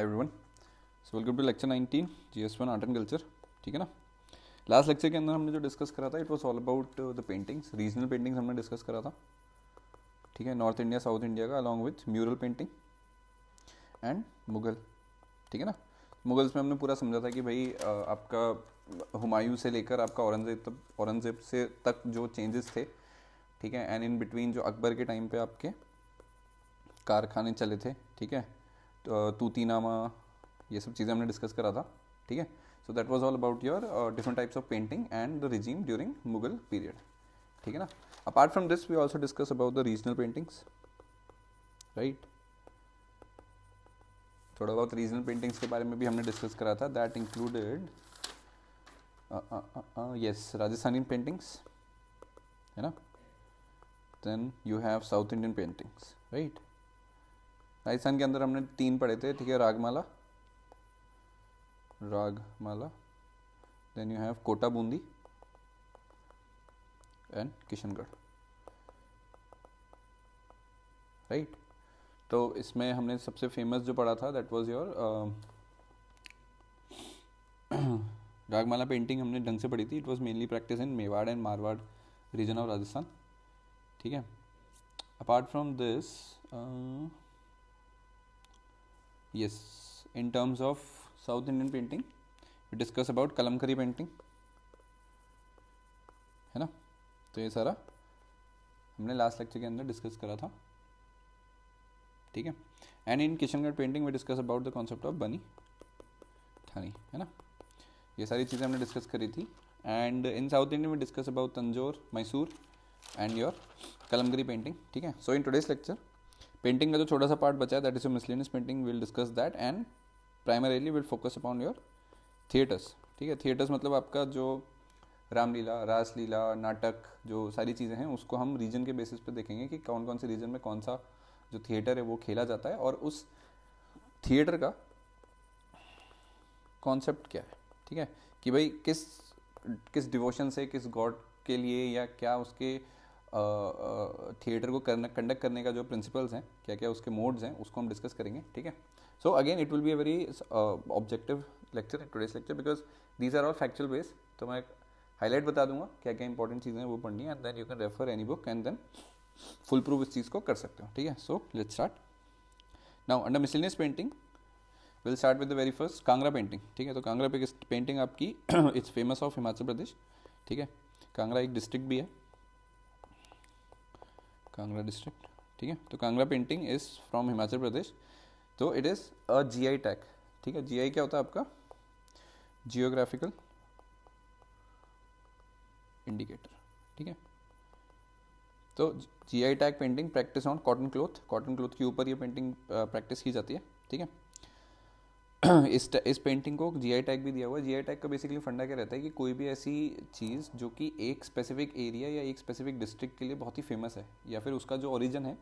Everyone, so welcome to lecture 19 GS1 art and culture. ठीक है ना। लास्ट लेक्चर के अंदर हमने जो डिस्कस करा था it was all about the paintings, regional paintings हमने डिस्कस करा था। ठीक है, नॉर्थ इंडिया साउथ इंडिया का along with mural painting and Mughal. ठीक है ना। मुगल्स में हमने पूरा समझा था कि भाई आपका हुमायूं से लेकर आपका औरंगजेब से तक जो चेंजेस थे। ठीक है, एंड इन बिटवीन जो अकबर के टाइम पे आपके कारखाने चले थे। ठीक है, तो तूतीनामा, ये सब चीज़ें हमने डिस्कस करा था। ठीक है, so that was all about your different types of painting and the regime during Mughal period. ठीक है ना। Apart from this we also discuss about the regional paintings, right. थोड़ा बहुत रीजनल पेंटिंग्स के बारे में भी हमने डिस्कस करा था। That included yes Rajasthani paintings, है ना। Then you have south Indian paintings, right. Rajasthan के अंदर हमने 3 पढ़े थे। ठीक है, Ragamala, then you have Kota Bundi and Kishangarh, right. तो इसमें हमने सबसे फेमस जो पढ़ा था that was your Ragamala painting हमने ढंग से पढ़ी थी। It was mainly practice in Mewar and Marwar region of Rajasthan. ठीक है, apart from this yes, in terms of South Indian painting we discuss about Kalamkari painting, है ना। तो ये सारा हमने लास्ट लेक्चर के अंदर डिस्कस करा था। ठीक है, and in Kishangarh painting we discuss about the concept of Bani Thani, है ना। ये सारी चीज़ें हमने डिस्कस करी थी। And in South Indian we discuss about Tanjore, Mysore and your Kalamkari painting. ठीक है, so in today's lecture painting का जो छोटा सा पार्ट बचा है that is your miscellaneous painting, will discuss that and primarily will focus upon your theatres. ठीक है, थिएटर्स मतलब आपका जो रामलीला, रासलीला, नाटक, जो सारी चीज़ें हैं उसको हम रीजन के बेसिस पे देखेंगे कि कौन कौन से रीजन में कौन सा जो थिएटर है वो खेला जाता है और उस थिएटर का कॉन्सेप्ट क्या है। ठीक है, कि भाई किस किस डिवोशन से, किस गॉड के लिए, या क्या उसके थिएटर को कंडक्ट करने का जो प्रिंसिपल्स हैं, क्या क्या उसके मोड्स हैं, उसको हम डिस्कस करेंगे। ठीक है, so again it will be a very objective lecture, today's lecture, because these are all factual based. तो मैं हाईलाइट बता दूंगा क्या क्या इंपॉर्टेंट चीज़ें हैं वो पढ़नी है, and then you can refer any book and then foolproof इस चीज़ को कर सकते हो। ठीक है, so let's start now. Under miscellaneous painting will start with the very first Kangra painting. ठीक है, तो कांगड़ा पे पेंटिंग आपकी it's famous of Himachal Pradesh. ठीक है, कांगड़ा एक डिस्ट्रिक्ट भी है, कांगड़ा डिस्ट्रिक्ट। ठीक है, तो Kangra painting is from Himachal Pradesh. तो it is a GI tag. ठीक है, जीआई क्या होता है आपका? Geographical indicator. ठीक है, तो GI tag painting practice on cotton cloth, cotton cloth के ऊपर ये पेंटिंग प्रैक्टिस की जाती है। ठीक है, इस पेंटिंग को जीआई टैग भी दिया हुआ है। जीआई टैग का बेसिकली फंडा क्या रहता है कि कोई भी ऐसी चीज़ जो कि एक स्पेसिफिक एरिया या एक स्पेसिफिक डिस्ट्रिक्ट के लिए बहुत ही फेमस है, या फिर उसका जो ओरिजिन है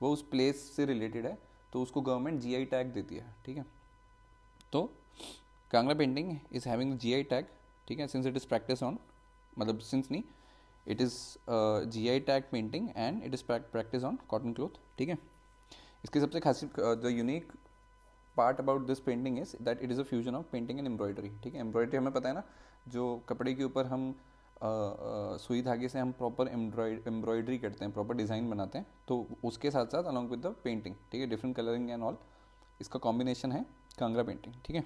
वो उस प्लेस से रिलेटेड है, तो उसको गवर्नमेंट जीआई टैग देती है। ठीक है, तो Kangra painting is having GI tag. ठीक है, since it is practice on, मतलब सिंस नहीं, it is GI tag painting and it is practice on cotton cloth. ठीक है, इसकी सबसे खासी the unique part about this painting is that it is a fusion of painting and embroidery. ठीक है, embroidery हमें पता है ना, जो कपड़े के ऊपर हम सुई धागे से हम प्रॉपर एम्ब्रॉयडरी करते हैं, प्रॉपर डिज़ाइन बनाते हैं, तो उसके साथ साथ अलॉन्ग विद द पेंटिंग, ठीक है, डिफरेंट कलरिंग एंड ऑल, इसका कॉम्बिनेशन है कांगड़ा पेंटिंग। ठीक है,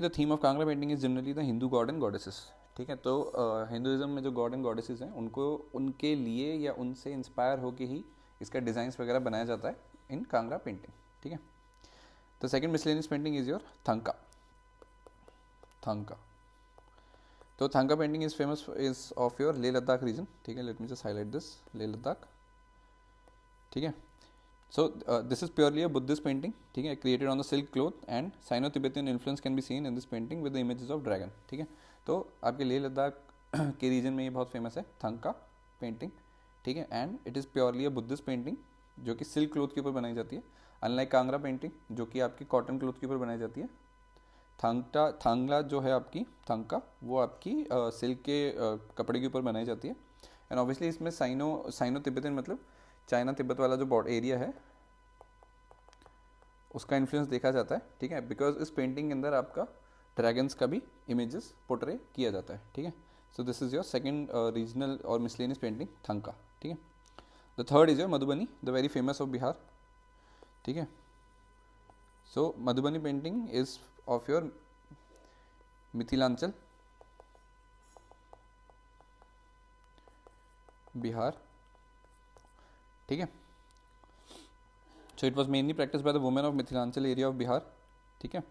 the theme of Kangra painting is generally the Hindu god and goddesses. ठीक है, तो हिंदुज़म में जो गॉड एंड गॉडेसेस हैं उनको, उनके लिए या उनसे इंस्पायर होके ही इसका डिज़ाइंस वगैरह बनाया जाता है इन कांगड़ा पेंटिंग। ठीक है, the second miscellaneous painting is your thangka. तो thangka painting is famous is of your Leh Ladakh region. ठीक है, let me just highlight this, Leh Ladakh. ठीक है, so this is purely a Buddhist painting. ठीक है, created on the silk cloth and Sino Tibetan influence can be seen in this painting with the images of dragon. ठीक है, तो आपके लेह लद्दाख के reason में ये बहुत फेमस है थंका पेंटिंग। ठीक है, and it is purely a Buddhist painting जो कि सिल्क क्लॉथ के ऊपर बनाई जाती है, अनलाइक कांगड़ा पेंटिंग जो कि आपकी कॉटन क्लॉथ के ऊपर बनाई जाती है। थांगला जो है आपकी थंका, वो आपकी सिल्क के कपड़े के ऊपर बनाई जाती है। एंड ऑब्वियसली इसमें साइनो तिब्बतियन मतलब चाइना तिब्बत वाला जो बॉर्डर एरिया है उसका इन्फ्लुएंस देखा जाता है, ठीक है, बिकॉज इस पेंटिंग के अंदर आपका ड्रैगन्स का भी इमेजेस पोर्ट्रे किया जाता है, ठीक है. So this is your second regional और मिसलेनियस पेंटिंग थंका, ठीक है. The third is your Madhubani, the very famous of Bihar, ठीक है. So Madhubani painting is of your Mithilanchal, Bihar, ठीक है. So it was mainly practiced by the women of Mithilanchal area of Bihar, ठीक है.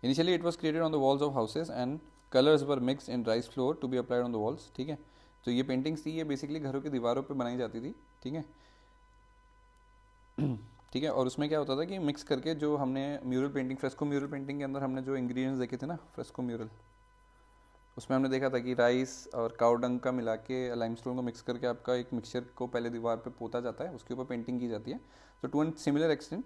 Initially it was created on the walls of houses and colors were mixed in rice flour to be applied on the walls, ठीक है. तो ये paintings थी, ये basically घरों की दीवारों पे बनाई जाती थी, ठीक है. ठीक है. और उसमें क्या होता था कि मिक्स करके जो हमने mural painting, fresco mural painting के अंदर हमने जो इंग्रेडिएंट्स देखे थे ना फ्रेस्को म्यूरल, उसमें हमने देखा था कि राइस और काउ डंग का मिला के लाइमस्टोन को मिक्स करके आपका एक मिक्सचर को पहले दीवार पे पोता जाता है, उसके ऊपर पेंटिंग की जाती है. तो to an similar extent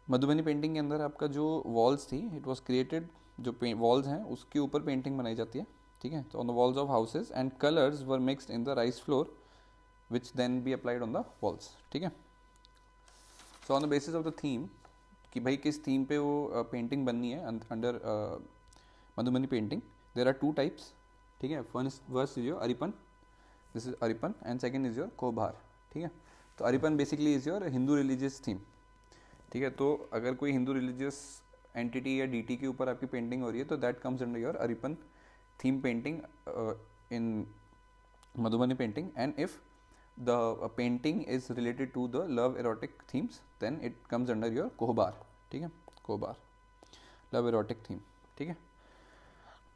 Madhubani painting के अंदर आपका जो वॉल्स थी, इट वाज क्रिएटेड, जो वॉल्स हैं उसके ऊपर पेंटिंग बनाई जाती है, ठीक है. तो on the walls of houses and colours were mixed in the rice flour which then be applied on the walls, ठीक है. So on the basis of the theme कि भाई किस थीम पे वो पेंटिंग बननी है under Madhubani painting, there are two types, ठीक है. First is your Aripan, this is Aripan, and second is your Kohbar, ठीक है. तो Aripan basically is your Hindu religious theme, ठीक है. तो अगर कोई हिंदू रिलीजियस एंटिटी या डीटी के ऊपर आपकी पेंटिंग हो रही है तो that comes under your Aripan theme painting in Madhubani painting. And if the painting is related to the love erotic themes then it comes under your Kohbar, ठीक है. कोहबार, लव एरोटिक थीम, ठीक है.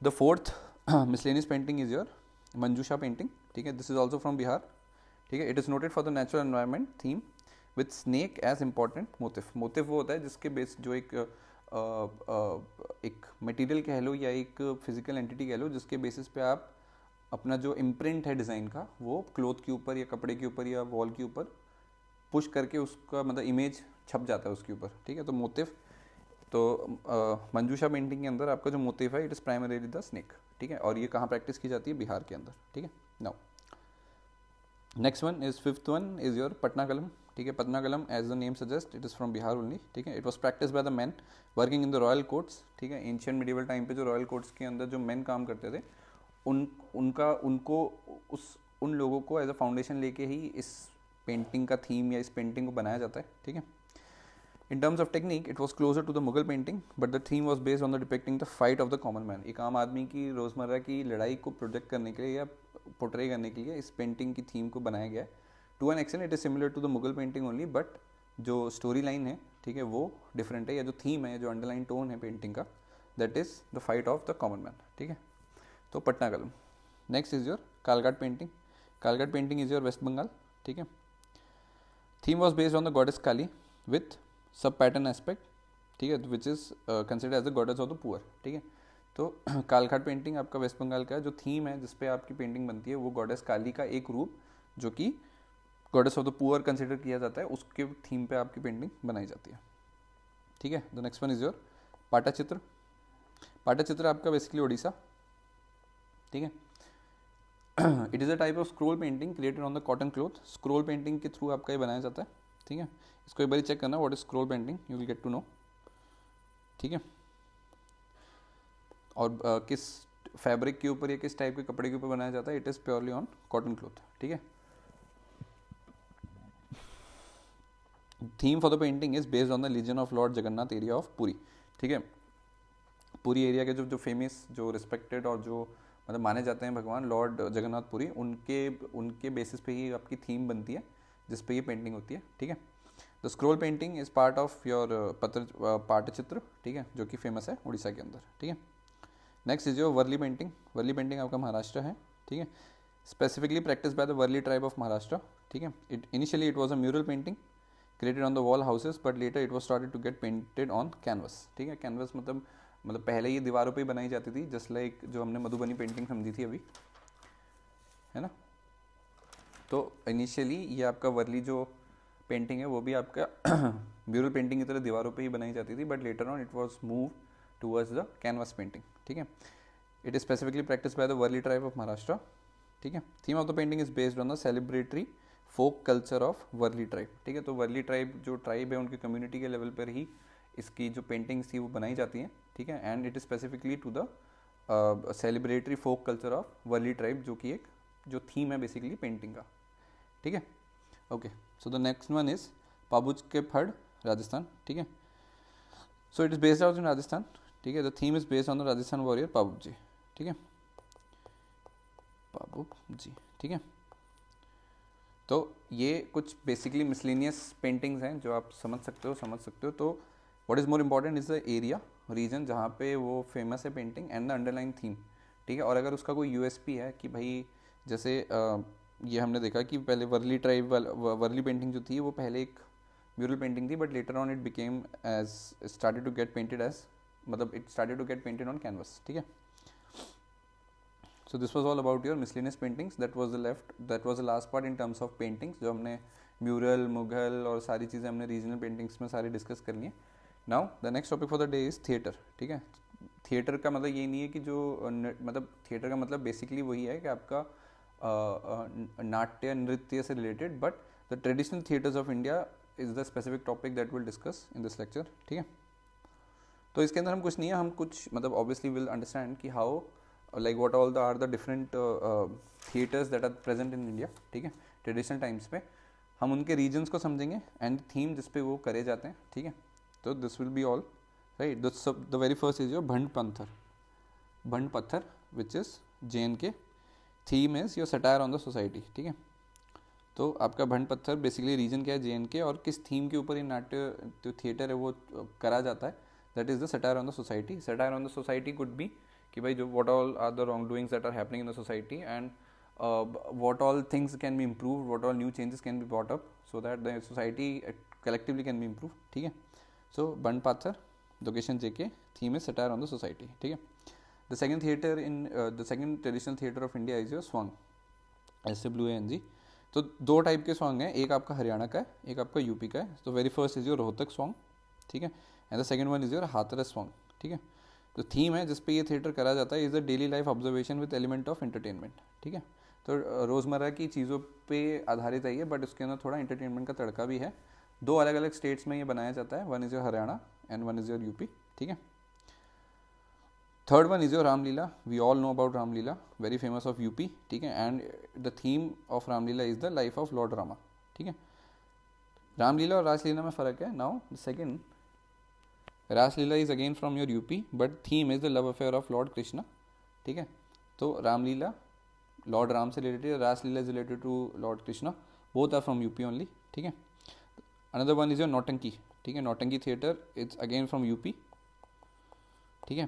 The fourth miscellaneous painting is your Manjusha painting, ठीक है. This is also from Bihar, ठीक है. It is noted for the natural environment theme with snake as important motif. Motif वो होता है जिसके बेस जो एक मटेरियल कह लो या एक फिजिकल एंटिटी कह लो जिसके बेसिस पे आप अपना जो इम्प्रिंट है डिज़ाइन का वो क्लोथ के ऊपर या कपड़े के ऊपर या वॉल के ऊपर पुश करके उसका मतलब इमेज छप जाता है उसके ऊपर, ठीक है. तो मोटिव, तो मंजूषा पेंटिंग के अंदर आपका जो मोटिव है it is primarily the snake, ठीक है. और ये कहाँ प्रैक्टिस की जाती है? बिहार के अंदर, ठीक है. Now next one is fifth one is your Patna Kalam, ठीक है. Patna Kalam as the name suggest it is from Bihar only, ठीक है. It was practice by the man working in the royal courts, ठीक है. एंशियंट मिडिवल टाइम पे जो रॉयल कोर्ट्स के अंदर जो मैन काम करते थे उन लोगों को एज अ फाउंडेशन लेके ही इस पेंटिंग का थीम या इस पेंटिंग को बनाया जाता है, ठीक है. In terms of technique, it was closer to the Mughal painting, but the theme was based on the depicting the fight of the common man. एक आम आदमी की रोज़मर्रा की लड़ाई को प्रोजेक्ट करने के लिए या पोर्ट्रे करने के लिए इस पेंटिंग की थीम को बनाया गया है. To an extent it is similar to the Mughal painting only, but जो स्टोरी लाइन है, ठीक है, वो डिफरेंट है, या जो थीम है, जो अंडरलाइन टोन है पेंटिंग का, that is the fight of the common man, ठीक है. तो Patna Kalam. Next is your Kalighat painting. Kalighat painting is your West Bengal, ठीक है. Theme was based on the goddess Kali with subaltern aspect, ठीक है, which is consider as the goddess of the poor, ठीक है. तो कालघाट पेंटिंग आपका वेस्ट बंगाल का जो थीम है जिस पे आपकी पेंटिंग बनती है वो गॉडेस काली का एक रूप जो कि goddess of the poor consider किया जाता है, उसके थीम पे आपकी पेंटिंग बनाई जाती है, ठीक है. The next one is your Patachitra. Patachitra आपका बेसिकली उड़ीसा, ठीक है. It is a type of scroll painting created on the cotton cloth. Scroll painting के थ्रू आपका ये बनाया जाता है, ठीक है. इसको एक बार चेक करना, what is scroll painting, you will get to know, ठीक है. और किस फैब्रिक के ऊपर या किस टाइप के कपड़े के ऊपर बनाया जाता है, it is purely on cotton cloth, ठीक है. Theme for the painting is based on the legend of lord Jagannath area of Puri, ठीक है. पुरी एरिया के जो फेमस, जो रिस्पेक्टेड और जो मतलब माने जाते हैं भगवान लॉर्ड जगन्नाथ पुरी, उनके बेसिस पे ही आपकी थीम बनती है जिस पे ये पेंटिंग होती है, ठीक है. The scroll painting is part of your Patachitra, ठीक है, जो कि फेमस है उड़ीसा के अंदर, ठीक है. Next is your Warli painting. Warli painting आपका महाराष्ट्र है, ठीक है. Specifically practice by the Warli tribe of Maharashtra, ठीक है. Initially it was a mural painting created on the wall houses, but later it was started to get painted on canvas, ठीक है. Canvas मतलब पहले ये दीवारों पे ही बनाई जाती थी, जस्ट लाइक जो हमने मधुबनी पेंटिंग समझी थी अभी, है ना. तो इनिशियली ये आपका वर्ली जो पेंटिंग है वो भी आपका म्यूरल पेंटिंग की तरह दीवारों पे ही बनाई जाती थी, but later on it was move towards the canvas painting, ठीक है. It is specifically practice by the Warli tribe of Maharashtra, ठीक है. Theme of the painting is based on the celebratory folk culture of Warli tribe, ठीक है. तो Worli tribe जो tribe है उनकी कम्युनिटी के लेवल पर ही इसकी जो पेंटिंग्स थी वो बनाई जाती हैं, ठीक है, and it is specifically to the celebratory folk culture of Warli tribe, जो कि एक जो थीम है बेसिकली पेंटिंग का, ठीक है। Okay, so the next one is Pabuj के फड़, राजस्थान, ठीक है। So it is based out in Rajasthan, ठीक है। The theme is based on the Rajasthan warrior Pabu ji, ठीक है, पाबुब जी, ठीक है। तो ये कुछ बेसिकली मिसलेनियस पेंटिंग्स हैं जो आप समझ सकते हो। तो what is more important is the area, region जहाँ पे वो फेमस है painting, and the underline theme, ठीक है। और अगर उसका कोई यूएसपी है कि भाई जैसे ये हमने देखा कि पहले वर्ली ट्राइब वर्ली पेंटिंग जो थी वो पहले एक म्यूरल पेंटिंग थी, but later on it became as started to get painted as, मतलब it started to get painted on canvas, ठीक है। So this was all about your miscellaneous paintings. That was the last part in terms of paintings, जो हमने mural, Mughal और सारी चीज़ें हमने regional paintings में सारी डिस्कस करनी है। Now the next topic for the day is theatre, ठीक है। थिएटर का मतलब ये नहीं है कि जो मतलब थिएटर का मतलब बेसिकली वही है कि आपका नाट्य नृत्य से related, but the traditional theatres of India is the specific topic that will discuss in this lecture, ठीक है। तो इसके अंदर हम कुछ नहीं है, हम कुछ मतलब ऑब्वियसली विल अंडरस्टैंड कि how like what all the are the different theaters that are present in India, ठीक है, ट्रेडिशनल टाइम्स पे हम उनके रीजन्स को समझेंगे एंड थीम जिस पे वो करे जाते हैं, ठीक है। तो this will be all right. The very first is your Bhand Pather which is JNK, theme is your satire on the society, ठीक है। तो आपका भंड पत्थर बेसिकली रीजन क्या है, JNK, और किस थीम के ऊपर ये नाट्य जो थिएटर है वो करा जाता है, that is the satire on the society. Satire on the society could be कि भाई जो what all are the wrongdoings that are happening in the society, and what all things can be improved, what all new changes can be brought up so that the society collectively can be improved, ठीक है। So Band Pathar, location JK, theme is satire on the society, ठीक है। The second theatre in the second traditional theatre of India is your swang, SWANG। तो दो type के song हैं, एक आपका हरियाणा का है, एक आपका यूपी का है। तो very first is your Rohtak song, ठीक है, and the second one is your Hathras song, ठीक है। तो थीम है जिस पे ये थिएटर करा जाता है is the daily life observation with element of entertainment, ठीक है। तो रोज़मर्रा की चीज़ों पे आधारित है ये, बट उसके अंदर थोड़ा एंटरटेनमेंट का तड़का भी है। दो अलग अलग स्टेट्स में ये बनाया जाता है, one is your Haryana and one is your UP, ठीक है। Third one is your Ramlila, we all know about Ramlila, very famous of UP, ठीक है, and the theme of Ramlila is the life of lord Rama, ठीक है। रामलीला और रासलीला में फ़र्क है। Now the second, Raslila is again from your UP, but theme is the love affair of lord Krishna, ठीक है। तो रामलीला लॉर्ड राम से related, Raslila is related to lord Krishna, both are from UP only, ठीक है। अनदर वन इज योर नौटंकी, ठीक है, नौटंकी theatre it's again from UP, ठीक है।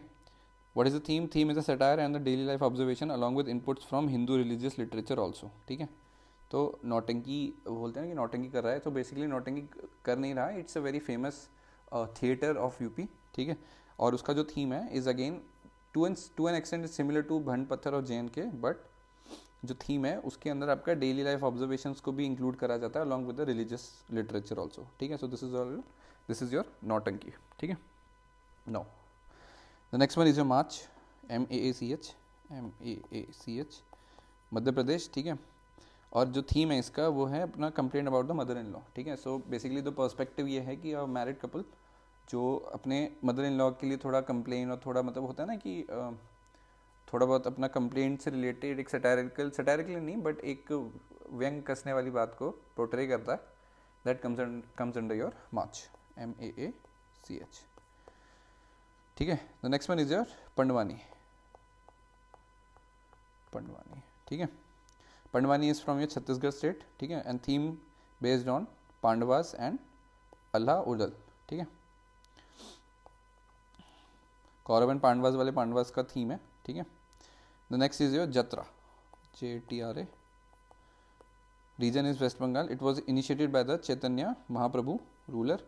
What is the theme, theme is a satire and the daily life observation along with inputs from Hindu religious literature also, ठीक है। तो नौटंकी बोलते हैं कि नौटंकी कर रहा है, तो बेसिकली नौटंकी कर नहीं रहा है, it's a very famous theatre of UP, ठीक है। और उसका जो थीम है is again to an extent is similar to Bhand Pather और JNK, बट जो थीम है उसके अंदर आपका डेली लाइफ ऑब्जर्वेशंस को भी इंक्लूड करा जाता है along with the religious literature also, ठीक है। सो दिस इज योर नौटंकी, ठीक है। Know the next one is your Maach, MAACH, Madhya Pradesh, ठीक है। और जो थीम है इसका वो है अपना complaint about the mother in law, ठीक है। सो बेसिकली द पर्सपेक्टिव ये है कि मैरिड कपल जो अपने मदर इन लॉ के लिए थोड़ा कंप्लेन और थोड़ा मतलब होता है ना कि थोड़ा बहुत अपना कंप्लेंट से रिलेटेड एक सटायरिकल नहीं बट एक व्यंग कसने वाली बात को पोर्ट्रे करता है, that comes under your Maach, MAACH, ठीक है। The next one is your Pandavani, ठीक है। Pandavani is from your Chhattisgarh state, ठीक है, and theme based on Pandavas and Alha Udal, ठीक है। कौरव एंड पांडवास वाले पांडवास का थीम है, ठीक है। The next is your Jatra, JTRA, region is West Bengal, it was initiated by the Chaitanya Mahaprabhu ruler,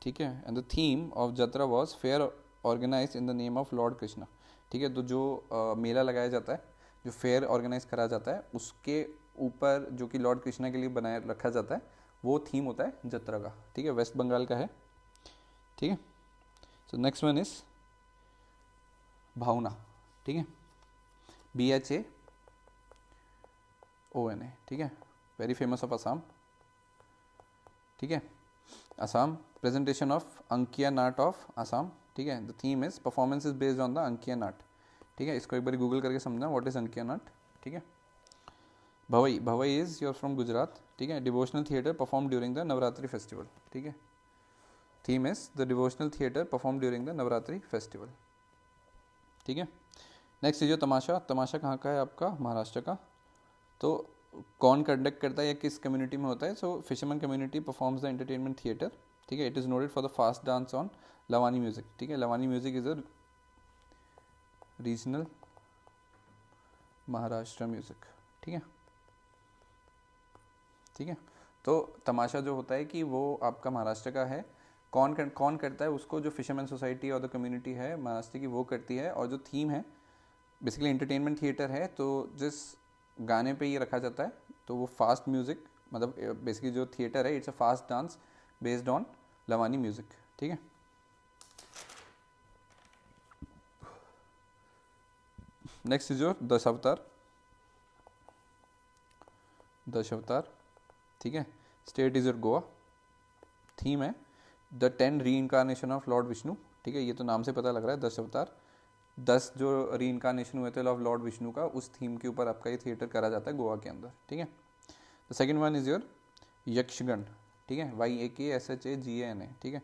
ठीक है, and the theme of Jatra was fair organise in the name of lord Krishna, ठीक है। तो जो मेला लगाया जाता है, जो फेयर ऑर्गेनाइज करा जाता है, उसके ऊपर जो कि लॉर्ड कृष्णा के लिए बनाया रखा जाता है, वो थीम होता है जत्रा का, ठीक है, वेस्ट बंगाल का है, ठीक है। सो नेक्स्ट वन इज भावना, ठीक है, BHAONA, ठीक है, वेरी फेमस ऑफ असम, ठीक है। Assam, presentation of Ankiya Naat of Assam, ठीक है। The theme is performance is based on the Ankiya Naat, ठीक है। इसको एक बार गूगल करके समझना व्हाट इज अंकिया नाट, ठीक है। Bhavai, Bhavai is your from Gujarat, ठीक है। Devotional theatre perform during the Navratri festival, ठीक है। Theme is the devotional theatre perform during the Navratri festival, ठीक है। नेक्स्ट है जो तमाशा, तमाशा कहाँ का है आपका, महाराष्ट्र का। तो कौन कंडक्ट करता है या किस कम्युनिटी में होता है, so fisherman community performs the entertainment theatre, ठीक है। It is noted for the fast dance on Lavani music, ठीक है। Lavani music is a regional Maharashtra music, ठीक है, ठीक है। तो तमाशा जो होता है कि वो आपका महाराष्ट्र का है, कौन करता है उसको, जो फिशरमैन सोसाइटी और द कम्युनिटी है महाराष्ट्र की वो करती है। और जो थीम है बेसिकली एंटरटेनमेंट थिएटर है, तो जिस गाने पे ये रखा जाता है तो वो फास्ट म्यूज़िक, मतलब बेसिकली जो थिएटर है it's a fast dance based on Lavani music, ठीक है। Next is your Dashavatar, Dashavatar, ठीक है। State is your Goa, theme है द 10 री इनकारनेशन ऑफ लॉर्ड विष्णु, ठीक है। ये तो नाम से पता लग रहा है, दशावतार, 10 जो री इनकारनेशन हुए थे ऑफ लॉर्ड विष्णु का, उस थीम के ऊपर आपका ये थिएटर करा जाता है गोवा के अंदर, ठीक है। The second one is your Yakshagana, ठीक है, YAKSHAGAN, ठीक है।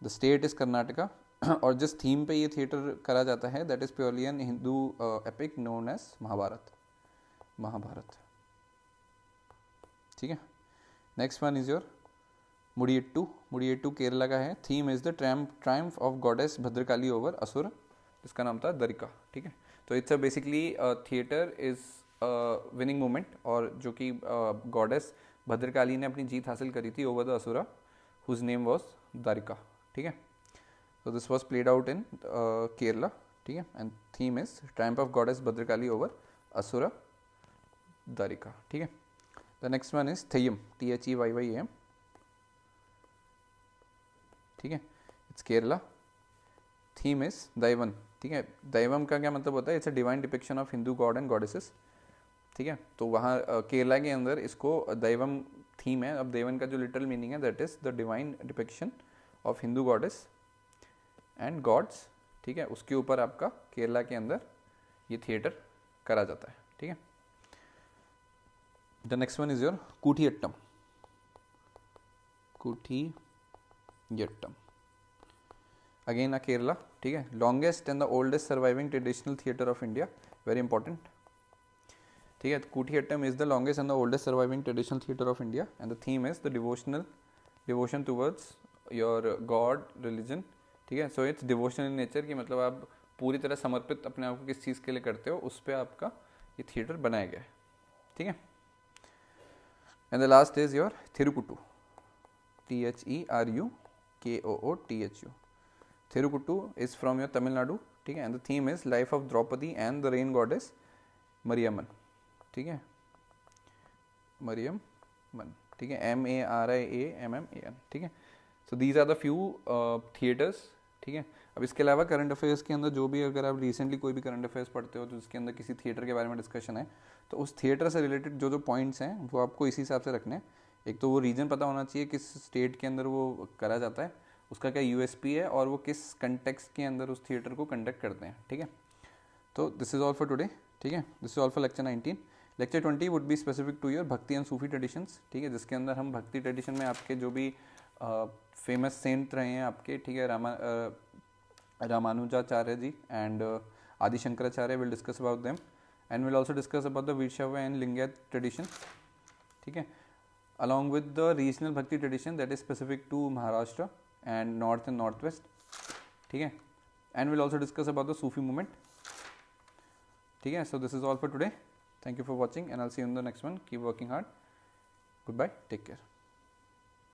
द स्टेट इज कर्नाटका, और जिस थीम पे ये थिएटर करा जाता है that is purely an Hindu epic known as Mahabharata, Mahabharata, ठीक है। Next one is your Mudiyettu, Mudiyettu Kerala का है। Theme is the triumph of goddess Bhadrakali over asura, इसका नाम था दरिका, ठीक है। तो it's a basically theatre is winning moment, और जो कि गॉडेस भद्रकाली ने अपनी जीत हासिल करी थी over the asura whose name was Darika, ठीक है। तो this was played out in Kerala, ठीक है। And theme is triumph of goddess Bhadrakali over asura Darika, ठीक है। The next one is Theyyam, THEYYAM, ठीक है। It's Kerala, theme is daivam, ठीक है। दैवम का क्या मतलब होता है, it's a divine depiction of Hindu god and goddesses, ठीक है। तो वहाँ केरला के अंदर इसको दैवम थीम है। अब दैवन का जो लिटरल मीनिंग है that is the divine depiction of Hindu goddess and gods, ठीक है। उसके ऊपर आपका केरला के अंदर ये थिएटर करा जाता है, ठीक है। The next one is your Koodiyattam, Koodiyattam, again Kerala, ठीक है। Longest and the oldest surviving traditional theatre of India, very important, ठीक है। Koodiyattam is the longest and the oldest surviving traditional theatre of India, and the theme is the devotion towards your god religion, ठीक है। So it's devotional in nature, कि मतलब आप पूरी तरह समर्पित अपने आप को किस चीज़ के लिए करते हो, उस पर आपका ये थिएटर बनाया गया है, ठीक है। And the last is your Therukoothu, THERUKOOTHU, Therukoothu is from your Tamil Nadu, ठीक है। And the theme is life of Draupadi and the rain goddess Mariamman, ठीक है, मरियमन, ठीक है, MARIAMMAN, ठीक है। So these are the few theatres, ठीक है। अब इसके अलावा करंट अफेयर्स के अंदर जो भी, अगर आप रिसेंटली कोई भी करंट अफेयर्स पढ़ते हो तो उसके अंदर किसी थिएटर के बारे में डिस्कशन है, तो उस थिएटर से रिलेटेड जो जो पॉइंट्स हैं वो आपको इसी हिसाब से रखने हैं। एक तो वो रीजन पता होना चाहिए किस स्टेट के अंदर वो करा जाता है, उसका क्या USP है, और वो किस कंटेक्स्ट के अंदर उस थिएटर को कंडक्ट करते हैं, ठीक है। तो this is all for today, ठीक है। This is all for lecture 19। Lecture 20 would be specific to your Bhakti and Sufi traditions, ठीक है, जिसके अंदर हम भक्ति ट्रेडिशन में आपके जो भी फेमस सेंट रहे हैं आपके, ठीक है, Ramanujacharya ji and Adi Shankaracharya, will discuss about them, and will also discuss about the Veerashaiva and Lingayat tradition, ठीक है, along with the regional bhakti tradition that is specific to Maharashtra and north and northwest, ठीक है, and we'll also discuss about the Sufi movement, ठीक है। So this is all for today. Thank you for watching and I'll see you in the next one. Keep working hard. Goodbye. Take care.